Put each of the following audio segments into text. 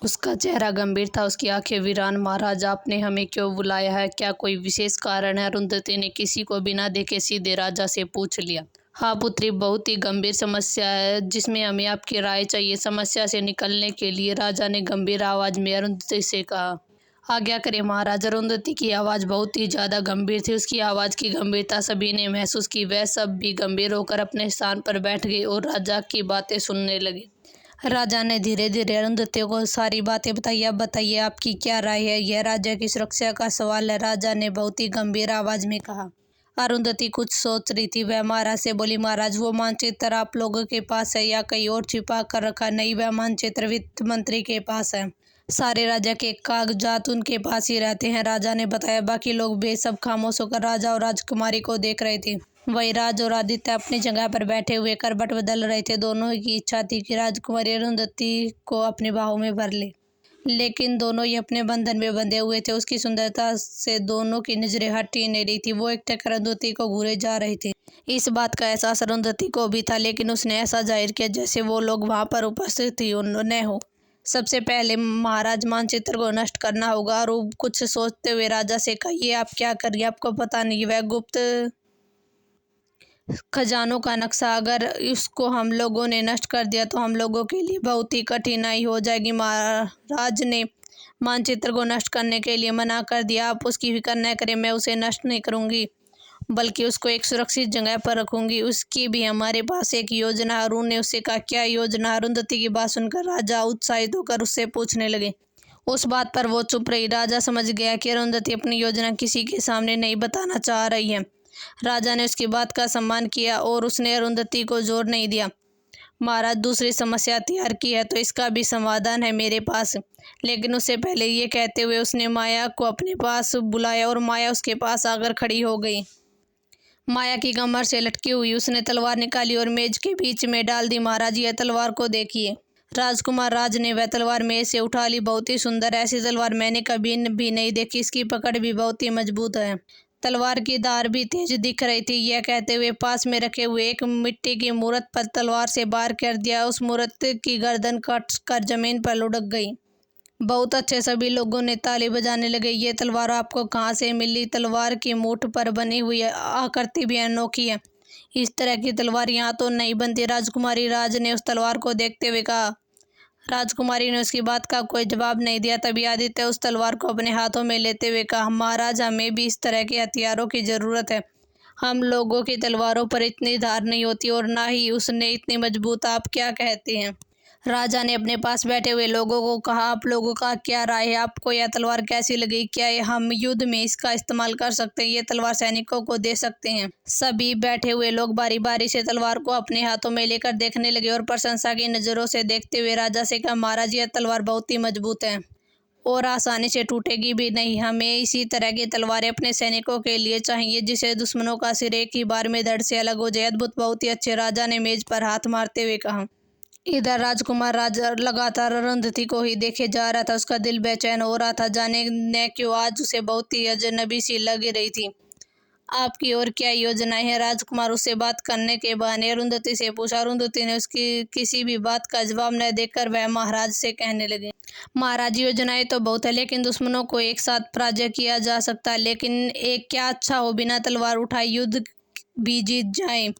उसका चेहरा गंभीर था, उसकी आंखें वीरान। महाराज, आपने हमें क्यों बुलाया है? क्या कोई विशेष कारण है? अरुंधति ने किसी को बिना देखे सीधे राजा से पूछ लिया। हाँ पुत्री, बहुत ही गंभीर समस्या है जिसमें हमें आपकी राय चाहिए। समस्या से निकलने के लिए राजा ने गंभीर आवाज में अरुंधति से कहा। आज्ञा करें महाराज। अरुंधति की आवाज़ बहुत ही ज़्यादा गंभीर थी। उसकी आवाज़ की गंभीरता सभी ने महसूस की। वह सब भी गंभीर होकर अपने स्थान पर बैठ गए और राजा की बातें सुनने लगे। राजा ने धीरे धीरे अरुंधति को सारी बातें बताई। अब बताइए, आपकी क्या राय है? यह राज्य की सुरक्षा का सवाल है, राजा ने बहुत ही गंभीर आवाज में कहा। अरुंधति कुछ सोच रही थी। वह महाराज से बोली, महाराज, वो मानचित्र आप लोगों के पास है या कहीं और छिपा कर रखा? नहीं, वह मानचित्र वित्त मंत्री के पास है। सारे राजा के कागजात उनके पास ही रहते हैं, राजा ने बताया। बाकी लोग बेसब खामोश होकर राजा और राजकुमारी को देख रहे थे। वही राज और आदित्य अपनी जगह पर बैठे हुए करवट बदल रहे थे। दोनों की इच्छा थी कि राजकुमारी अरुंधति को अपने बाहों में भर ले, लेकिन दोनों ही अपने बंधन में बंधे हुए थे। उसकी सुंदरता से दोनों की नजरें हट ही नहीं रही थी। वो एकटक अरुंधति को घूरे जा रहे थे। इस बात का एहसास अरुंधति को भी था, लेकिन उसने ऐसा जाहिर किया जैसे वो लोग वहां पर उपस्थित ही न हो। सबसे पहले महाराज, मानचित्र को नष्ट करना होगा। और कुछ सोचते हुए राजा से कहिए, आप क्या करिए? आपको पता नहीं, वह गुप्त खजानों का नक्शा, अगर इसको हम लोगों ने नष्ट कर दिया तो हम लोगों के लिए बहुत ही कठिनाई हो जाएगी। महाराज ने मानचित्र को नष्ट करने के लिए मना कर दिया। आप उसकी फिक्र न करें, मैं उसे नष्ट नहीं करूंगी, बल्कि उसको एक सुरक्षित जगह पर रखूंगी। उसकी भी हमारे पास एक योजना है। अरुण ने उससे कहा, क्या योजना? अरुंधति की बात सुनकर राजा उत्साहित होकर उससे पूछने लगे। उस बात पर वो चुप रही। राजा समझ गया कि अरुंधति अपनी योजना किसी के सामने नहीं बताना चाह रही है। राजा ने उसकी बात का सम्मान किया और उसने अरुंधति को जोर नहीं दिया। महाराज, दूसरी समस्या तैयार की है तो इसका भी समाधान है मेरे पास। लेकिन उससे पहले ये कहते हुए उसने माया को अपने पास बुलाया और माया उसके पास आकर खड़ी हो गई। माया की कमर से लटकी हुई उसने तलवार निकाली और मेज के बीच में डाल दी। महाराज, यह तलवार को देखिए। राजकुमार राज ने वह तलवार मेज से उठा ली। बहुत ही सुंदर, ऐसी तलवार मैंने कभी भी नहीं देखी। इसकी पकड़ भी बहुत ही मजबूत है। तलवार की धार भी तेज दिख रही थी। यह कहते हुए पास में रखे हुए एक मिट्टी की मूर्त पर तलवार से वार कर दिया। उस मूर्त की गर्दन कट कर जमीन पर लुढ़क गई। बहुत अच्छे, सभी लोगों ने ताली बजाने लगे। ये तलवार आपको कहाँ से मिली? तलवार की मूठ पर बनी हुई आकृति भी अनोखी है। इस तरह की तलवार यहाँ तो नहीं बनती। राजकुमारी राज ने उस तलवार को देखते हुए कहा। राजकुमारी ने उसकी बात का कोई जवाब नहीं दिया। तभी आदित्य उस तलवार को अपने हाथों में लेते हुए कहा, महाराज, हमें भी इस तरह के हथियारों की जरूरत है। हम लोगों की तलवारों पर इतनी धार नहीं होती और ना ही उसने इतनी मजबूत। आप क्या कहते हैं? राजा ने अपने पास बैठे हुए लोगों को कहा, आप लोगों का क्या राय है? आपको यह तलवार कैसी लगी? क्या हम युद्ध में इसका इस्तेमाल कर सकते हैं? ये तलवार सैनिकों को दे सकते हैं? सभी बैठे हुए लोग बारी बारी से तलवार को अपने हाथों में लेकर देखने लगे और प्रशंसा की नज़रों से देखते हुए राजा से कहा, महाराज, यह तलवार बहुत ही मजबूत है और आसानी से टूटेगी भी नहीं। हमें इसी तरह की तलवारें अपने सैनिकों के लिए चाहिए, जिसे दुश्मनों का सिर एक ही बार में धड़ से अलग हो जाए। अद्भुत, बहुत ही अच्छे, राजा ने मेज पर हाथ मारते हुए कहा। इधर राजकुमार राज लगातार अरुंधति को ही देखे जा रहा था। उसका दिल बेचैन हो रहा था। जाने न क्यों आज उसे बहुत ही अजनबी सी लग रही थी। आपकी और क्या योजनाएं हैं? राजकुमार उससे बात करने के बहाने अरुंधति से पूछा। अरुंधति ने उसकी किसी भी बात का जवाब न देकर वह महाराज से कहने लगे, महाराज, योजनाएं तो बहुत है, लेकिन दुश्मनों को एक साथ पराजय किया जा सकता है। लेकिन एक क्या अच्छा हो, बिना तलवार उठाए युद्ध भी जीत जाए।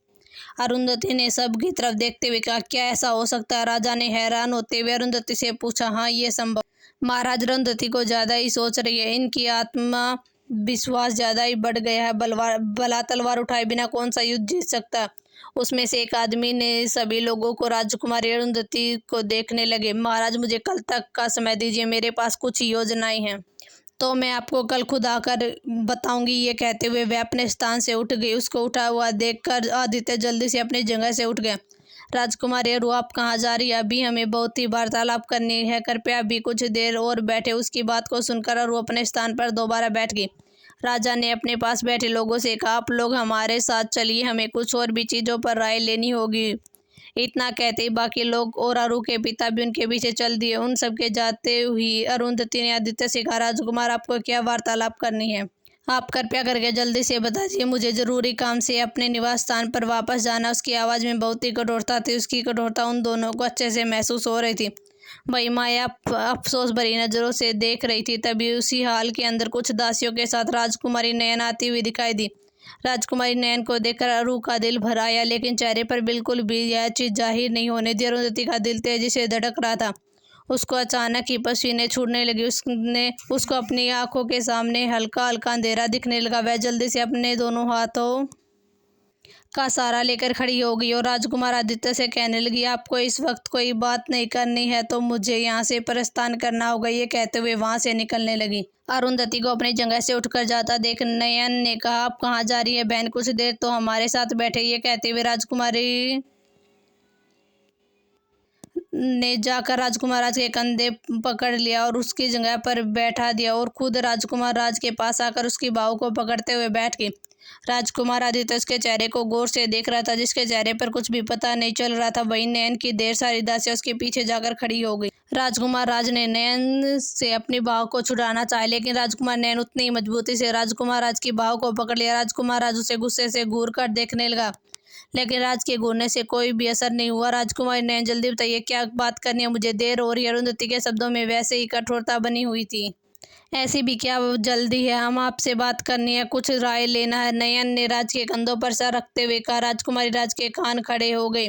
अरुंधति ने सब की तरफ देखते हुए कहा, क्या ऐसा हो सकता है? राजा ने हैरान होते हुए अरुंधति से पूछा। हाँ, ये संभव। महाराज, अरुंधति को ज्यादा ही सोच रही है। इनकी आत्मा विश्वास ज्यादा ही बढ़ गया है। भला तलवार उठाए बिना कौन सा युद्ध जीत सकता? उसमें से एक आदमी ने सभी लोगों को राजकुमारी अरुंधति को देखने लगे। महाराज, मुझे कल तक का समय दीजिए, मेरे पास कुछ योजनाएं हैं, तो मैं आपको कल खुद आकर बताऊंगी। ये कहते हुए वह अपने स्थान से उठ गई। उसको उठा हुआ देखकर आदित्य जल्दी से अपनी जगह से उठ गया। राजकुमारी, अरु, आप कहाँ जा रही है? अभी हमें बहुत ही वार्तालाप करनी है, कृपया अभी कुछ देर और बैठे। उसकी बात को सुनकर अरु अपने स्थान पर दोबारा बैठ गई। राजा ने अपने पास बैठे लोगों से कहा, आप लोग हमारे साथ चलिए, हमें कुछ और भी चीज़ों पर राय लेनी होगी। इतना कहते ही बाकी लोग और अरु के पिता भी उनके पीछे चल दिए। उन सबके जाते हुई अरुंधति ने आदित्य से कहा, राजकुमार, आपको क्या वार्तालाप करनी है? आप कृपया करके जल्दी से बता दीजिए, मुझे जरूरी काम से अपने निवास स्थान पर वापस जाना। उसकी आवाज़ में बहुत ही कठोरता थी। उसकी कठोरता उन दोनों को अच्छे से महसूस हो रही थी। वही माया अफसोस भरी नजरों से देख रही थी। तभी उसी हाल के अंदर कुछ दासियों के साथ राजकुमारी नयन आती हुई दिखाई दी। राजकुमारी नयन को देखकर अरु का दिल भर आया, लेकिन चेहरे पर बिल्कुल भी यह चीज जाहिर नहीं होने दी। अरुंधति का दिल तेजी से धड़क रहा था। उसको अचानक ही पसीने छूटने लगे। उसने उसको अपनी आंखों के सामने हल्का हल्का अंधेरा दिखने लगा। वह जल्दी से अपने दोनों हाथों का सहारा लेकर खड़ी हो गई और राजकुमार आदित्य से कहने लगी, आपको इस वक्त कोई बात नहीं करनी है तो मुझे यहाँ से प्रस्थान करना होगा। ये कहते हुए वहां से निकलने लगी। अरुंधति को अपनी जगह से उठकर जाता देख नयन ने कहा, आप कहाँ जा रही है बहन? कुछ देर तो हमारे साथ बैठे। ये कहते हुए राजकुमारी ने जाकर राजकुमार राज के कंधे पकड़ लिया और उसकी जगह पर बैठा दिया और खुद राजकुमार राज के पास आकर उसकी बाहों को पकड़ते हुए बैठ गई। राजकुमार आदित्य उसके चेहरे को गौर से देख रहा था, जिसके चेहरे पर कुछ भी पता नहीं चल रहा था। वहीं नयन की ढेर सारी दासियां उसके पीछे जाकर खड़ी हो गई। राजकुमार राज ने नयन से अपनी बाहों को छुड़ाना चाहा, लेकिन राजकुमार नयन उतनी मजबूती से राजकुमार राज की बाहों को पकड़ लिया। राजकुमार राज उसे गुस्से से घूर कर देखने लगा, लेकिन राज के घूरने से कोई भी असर नहीं हुआ। राजकुमारी नयन, जल्दी बताइए क्या बात करनी है, मुझे देर हो रही है। अरुंधति के शब्दों में वैसे ही कठोरता बनी हुई थी। ऐसी भी क्या जल्दी है, हम आपसे बात करनी है, कुछ राय लेना है। नयन ने राज के कंधों पर सर रखते हुए कहा। राजकुमारी राज के कान खड़े हो गए।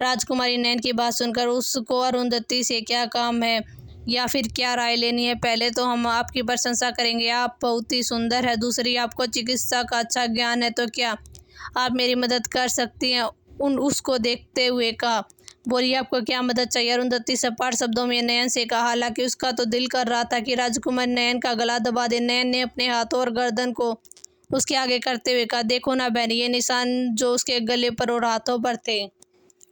राजकुमारी नयन की बात सुनकर उसको अरुंधति से क्या काम है या फिर क्या राय लेनी है? पहले तो हम आपकी प्रशंसा करेंगे, आप बहुत ही सुंदर है। दूसरी, आपको चिकित्सा का अच्छा ज्ञान है, तो क्या आप मेरी मदद कर सकती हैं? उसको देखते हुए कहा। बोलिए, आपको क्या मदद चाहिए? अरुंधति सपाट शब्दों में नयन से कहा। हालांकि उसका तो दिल कर रहा था कि राजकुमार नयन का गला दबा दे। नयन ने अपने हाथों और गर्दन को उसके आगे करते हुए कहा, देखो ना बहन, ये निशान जो उसके गले पर और हाथों पर थे।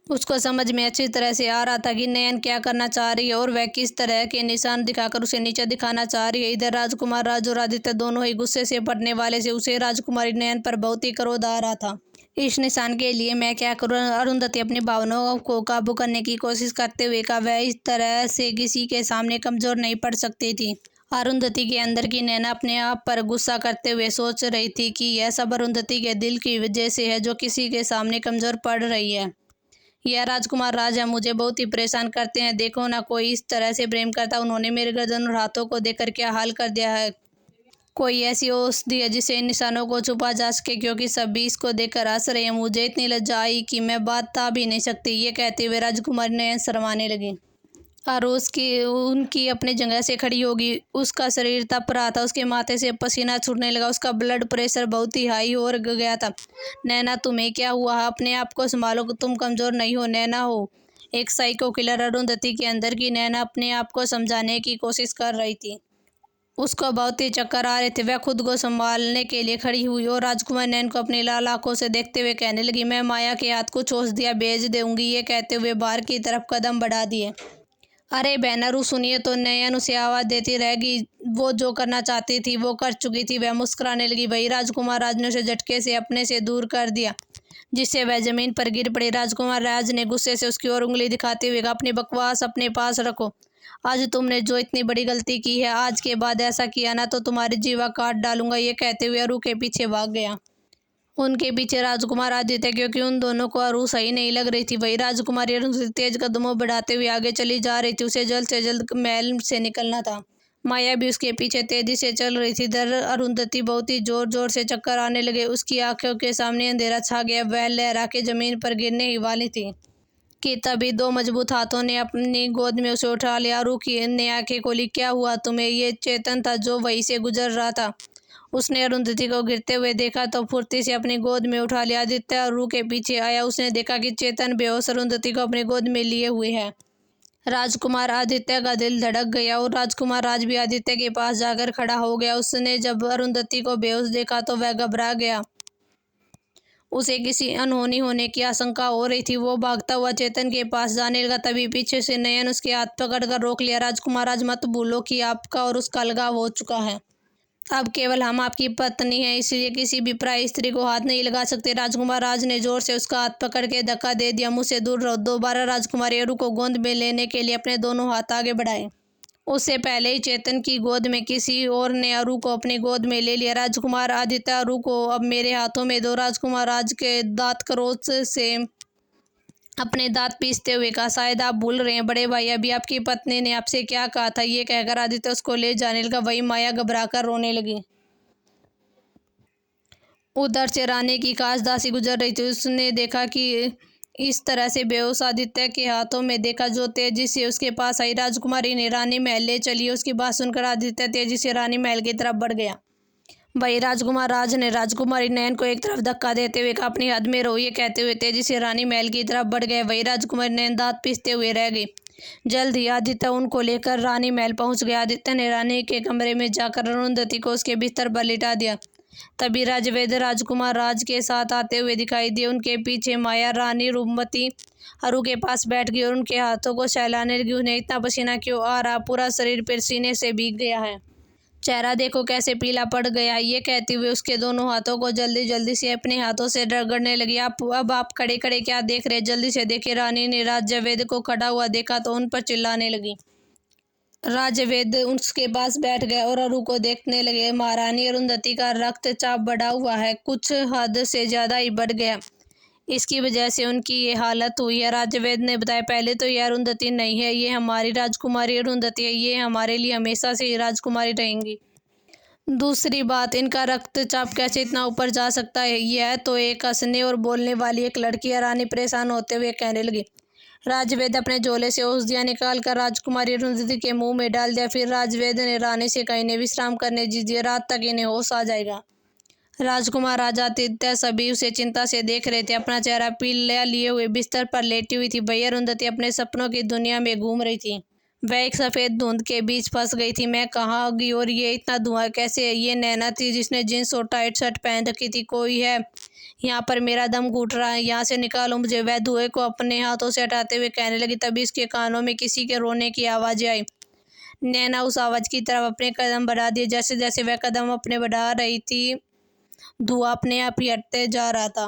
उसको समझ में अच्छी तरह से आ रहा था कि नयन क्या करना चाह रही है और वह किस तरह के निशान दिखाकर उसे नीचे दिखाना चाह रही है। इधर राजकुमार राज और आदित्य दोनों ही गुस्से से फटने वाले से। उसे राजकुमारी नयन पर बहुत ही क्रोध आ रहा था। इस निशान के लिए मैं क्या करूं? अरुंधति अपनी भावनाओं को काबू करने की कोशिश करते हुए कहा। वह इस तरह से किसी के सामने कमजोर नहीं पड़ सकती थी। अरुंधति के अंदर की नैना अपने आप पर गुस्सा करते हुए सोच रही थी कि यह सब अरुंधति के दिल की वजह से है, जो किसी के सामने कमजोर पड़ रही है। यह राजकुमार राजा मुझे बहुत ही परेशान करते हैं। देखो ना, कोई इस तरह से प्रेम करता, उन्होंने मेरे गर्दन और हाथों को देखकर क्या हाल कर दिया है। कोई ऐसी औषधि है जिसे इन निशानों को छुपा जा सके, क्योंकि सभी इसको देखकर हंस रहे हैं। मुझे इतनी लज्जा आई कि मैं बता भी नहीं सकती। ये कहते हुए राजकुमारी नयन शर्माने लगी और उनकी अपनी जगह से खड़ी होगी। उसका शरीर तप रहा था, उसके माथे से पसीना छूटने लगा, उसका ब्लड प्रेशर बहुत ही हाई हो गया था। नैना, तुम्हें क्या हुआ? अपने आप को संभालो, तुम कमजोर नहीं हो। नैना हो एक साइको किलर। अरुंधति के अंदर की नैना अपने आप को समझाने की कोशिश कर रही थी। उसको बहुत ही चक्कर आ रहे थे। वह खुद को संभालने के लिए खड़ी हुई और राजकुमार नयन को अपनी लाल आंखों से देखते हुए कहने लगी, मैं माया के हाथ कुछ औषधियाँ भेज दूंगी। ये कहते हुए बाहर की तरफ कदम बढ़ा दिए। अरे बैनरू, सुनिए तो। नयन उसे आवाज देती रहेगी। वो जो करना चाहती थी वो कर चुकी थी। वह मुस्कुराने लगी। वही राजकुमार राज ने उसे झटके से अपने से दूर कर दिया, जिससे वह जमीन पर गिर पड़ी। राजकुमार राज ने गुस्से से उसकी ओर उंगली दिखाते हुए कहा, अपनी बकवास अपने पास रखो। आज तुमने जो इतनी बड़ी गलती की है, आज के बाद ऐसा किया ना तो तुम्हारी जीवा काट डालूंगा। ये कहते हुए अरु के पीछे भाग गया। उनके पीछे राजकुमार आदित्य, क्योंकि उन दोनों को अरु सही नहीं लग रही थी। वही राजकुमारी अरु तेज कदमों बढ़ाते हुए आगे चली जा रही थी। उसे जल्द से जल्द महल से निकलना था। माया भी उसके पीछे तेजी से चल रही थी। दर अरुंधति बहुत ही जोर जोर से चक्कर आने लगे। उसकी आंखों के सामने अंधेरा छा गया। वह लहरा के जमीन पर गिरने ही वाली थी कि तभी दो मजबूत हाथों ने अपनी गोद में उसे उठा लिया। अरु की ने आंखें खोली। क्या हुआ तुम्हें? ये चेतन था जो वहीं से गुजर रहा था। उसने अरुंधति को गिरते हुए देखा तो फुर्ती से अपनी गोद में उठा लिया। आदित्य अरु के पीछे आया। उसने देखा कि चेतन बेहोश अरुंधति को अपनी गोद में लिए हुए है। राजकुमार आदित्य का दिल धड़क गया और राजकुमार राज भी आदित्य के पास जाकर खड़ा हो गया। उसने जब अरुंधति को बेहोश देखा तो वह घबरा गया। उसे किसी अनहोनी होने की आशंका हो रही थी। वो भागता हुआ चेतन के पास जाने लगा। तभी पीछे से नयन उसके हाथ पकड़कर रोक लिया। राजकुमार राज, मत भूलो कि आपका और उसका अलगाव हो चुका है। अब केवल हम आपकी पत्नी हैं, इसलिए किसी भी पराई स्त्री को हाथ नहीं लगा सकते। राजकुमार राज ने जोर से उसका हाथ पकड़ के धक्का दे दिया। मुझसे दूर रहो। दोबारा राजकुमारी अरु को गोद में लेने के लिए अपने दोनों हाथ आगे बढ़ाए। उससे पहले ही चेतन की गोद में किसी और ने अरु को अपनी गोद में ले लिया। राजकुमार आदित्य, अरु को अब मेरे हाथों में दो। राजकुमार राज के दांत क्रोध से अपने दांत पीसते हुए कहा, शायद आप भूल रहे हैं बड़े भाई, अभी आपकी पत्नी ने आपसे क्या कहा था। ये कहकर आदित्य उसको ले जाने लगा। वही माया घबराकर रोने लगी। उधर से रानी की काशदासी गुजर रही थी। उसने देखा कि इस तरह से बेहोश आदित्य के हाथों में देखा, जो तेजी से उसके पास आई। राजकुमारी ने रानी महल ले चली। उसकी बात सुनकर आदित्य तेजी से रानी महल की तरफ बढ़ गया। वही राजकुमार राज ने राजकुमारी नैन को एक तरफ धक्का देते हुए कहा, अपनी हद में रहो। ये कहते हुए तेजी से रानी महल की तरफ बढ़ गए। वही राजकुमारी नैन दांत पीसते हुए रह गई। जल्द ही आदित्य उनको लेकर रानी महल पहुंच गया। आदित्य ने रानी के कमरे में जाकर अरुंधति को उसके बिस्तर पर लिटा दिया। तभी राजवेद राजकुमार राज के साथ आते हुए दिखाई दिए। उनके पीछे माया रानी रूपमती अरु के पास बैठ गई और उनके हाथों को सहलाने लगी। उन्हें इतना पसीना क्यों आ रहा, पूरा शरीर पसीने से भीग गया है, चेहरा देखो कैसे पीला पड़ गया है। ये कहते हुए उसके दोनों हाथों को जल्दी जल्दी से अपने हाथों से रगड़ने लगी। अब आप खड़े खड़े क्या देख रहे, जल्दी से देखिए। रानी ने राजवेद को खड़ा हुआ देखा तो उन पर चिल्लाने लगी। राजवेद उसके पास बैठ गए और अरु को देखने लगे। महारानी अरुंधति का रक्तचाप बढ़ा हुआ है, कुछ हद से ज्यादा ही बढ़ गया। इसकी वजह से उनकी ये हालत हुई है। राजवेद ने बताया, पहले तो ये अरुंधति नहीं है, ये हमारी राजकुमारी अरुंधति है। ये हमारे लिए हमेशा से ही राजकुमारी रहेंगी। दूसरी बात, इनका रक्तचाप कैसे इतना ऊपर जा सकता है। यह तो एक हंसने और बोलने वाली एक लड़की है। रानी परेशान होते हुए कहने लगी। राजवेद अपने झोले से औषधियाँ निकाल कर राजकुमारी अरुंधति के मुंह में डाल दिया। फिर राजवेद ने रानी से कहा, इन्हें विश्राम करने दीजिए, रात तक इन्हें होश आ जाएगा। राजकुमार आदित्य सभी उसे चिंता से देख रहे थे। अपना चेहरा पीला लिए हुए बिस्तर पर लेटी हुई थी। वही अरुंधति अपने सपनों की दुनिया में घूम रही थी। वह एक सफ़ेद धुंध के बीच फंस गई थी। मैं कहाँ होगी और ये इतना धुआं कैसे है। ये नैना थी जिसने जींस और टाइट शर्ट पहन रखी थी। कोई है यहाँ पर, मेरा दम घुट रहा है, यहाँ से निकालो मुझे। वह धुएं को अपने हाथों से हटाते हुए कहने लगी। तभी इसके कानों में किसी के रोने की आवाज़ आई। नैना उस आवाज़ की तरफ अपने कदम बढ़ा दिए। जैसे जैसे वह कदम अपने बढ़ा रही थी, धुआं अपने आप ही हटते जा रहा था।